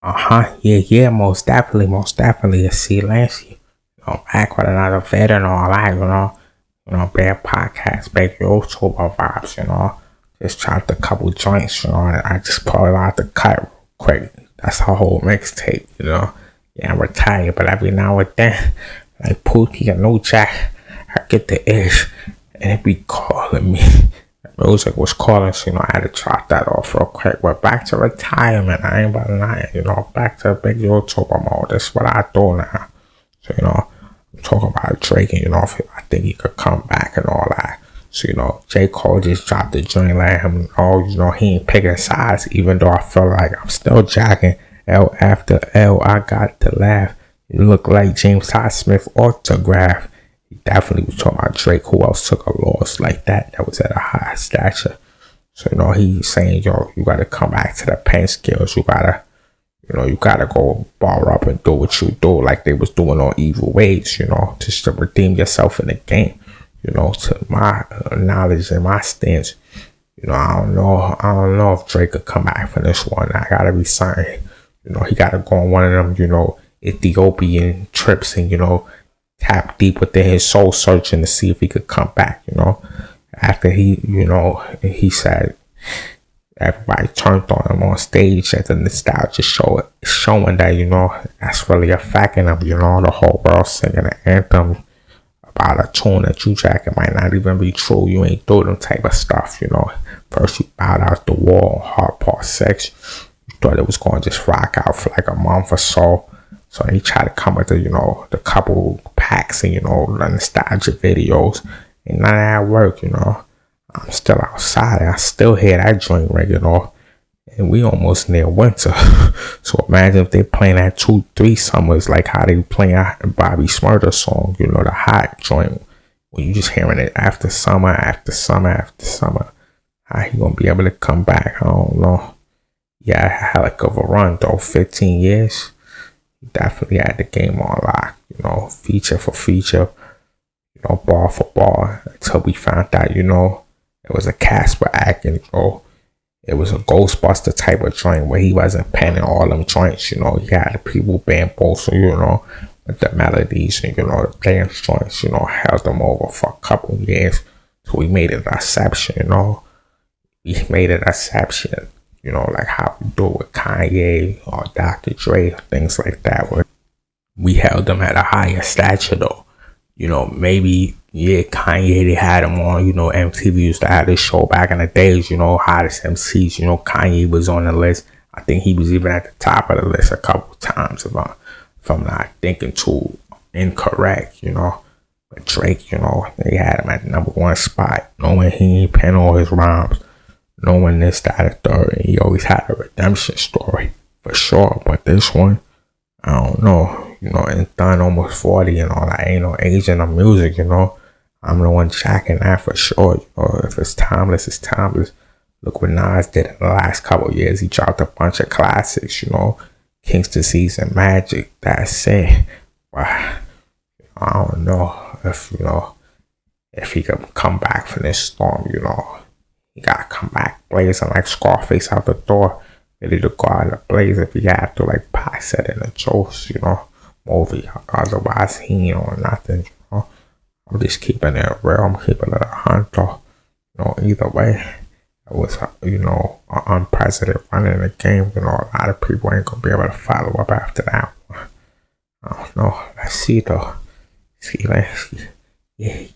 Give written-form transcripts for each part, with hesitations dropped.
Yeah, most definitely. See, Lance, back with another vid and all that, bad podcast, big YouTube vibes, just chopped a couple joints, and I just pulled out the cut real quick. That's a whole mixtape, Yeah, I'm retired, but every now and then, like Pookie and No Jack, I get the itch, and it be calling me. Music was calling, so I had to chop that off real quick. But back to retirement, I ain't about to lie, back to big YouTube mode. That's what I do now. So, I'm talking about Drake, and if I think he could come back and all that. So, J. Cole just dropped the joint, let him know, he ain't picking sides, even though I feel like I'm still jacking L after L. I got to laugh. You look like James Todd Smith autograph. He definitely was talking about Drake. Who else took a loss like that was at a high stature? So, he's saying, you got to come back to the pen skills. You got to go bar up and do what you do like they was doing on Evil Ways, just to redeem yourself in the game. To my knowledge and my stance, I don't know if Drake could come back for this one. I got to be signed. He got to go on one of them, Ethiopian trips and, tap deep within his soul searching to see if he could come back, after he said everybody turned on him on stage at the nostalgia show, showing that, that's really affecting him, the whole world singing an anthem about a tune that you jack, it might not even be true. You ain't do them type of stuff, First you bowed out the wall, hard part 6. You thought it was going to just rock out for like a month or so. So he tried to come with the couple packs and, the nostalgia videos. And none of that work, I'm still outside. I still hear that joint ringing off. And we almost near winter. So imagine if they playing that 2-3 summers like how they playing Bobby Smurder song, the hot joint. When you just hearing it after summer, after summer, after summer. How he gonna be able to come back? I don't know. Yeah, heck of a run though. 15 years. Definitely had the game on lock, feature for feature, bar for bar, until we found out, it was a Casper act, and it was a Ghostbuster type of joint where he wasn't penning all them joints, he had the people bamboozle, with the melodies and, the dance joints, held them over for a couple of years. So we made it an exception, we made it an exception. Like how we do with Kanye or Dr. Dre, things like that, where we held them at a higher stature though. Maybe, Kanye, they had him on, MTV used to have this show back in the days, hottest MCs, Kanye was on the list. I think he was even at the top of the list a couple times if I'm not thinking too incorrect, But Drake, they had him at the #1 spot, knowing he ain't pen all his rhymes. Knowing this, that, and third, and he always had a redemption story, for sure. But this one, I don't know, and done almost 40 and all that, ain't no age in the music, I'm the one jacking that for sure, if it's timeless, it's timeless. Look what Nas did in the last couple of years. He dropped a bunch of classics, King's Disease and Magic, that's it. But I don't know if he could come back from this storm, He gotta come back blazing like Scarface out the door, ready to go out in the blaze if he had to, like Pac said in the Joes, movie. Otherwise, he ain't on nothing, I'm just keeping it real. I'm keeping it a hunter, either way. It was, an unprecedented run in the game. A lot of people ain't gonna be able to follow up after that one. I don't know. Let's see though. Let's see.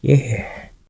Yeah.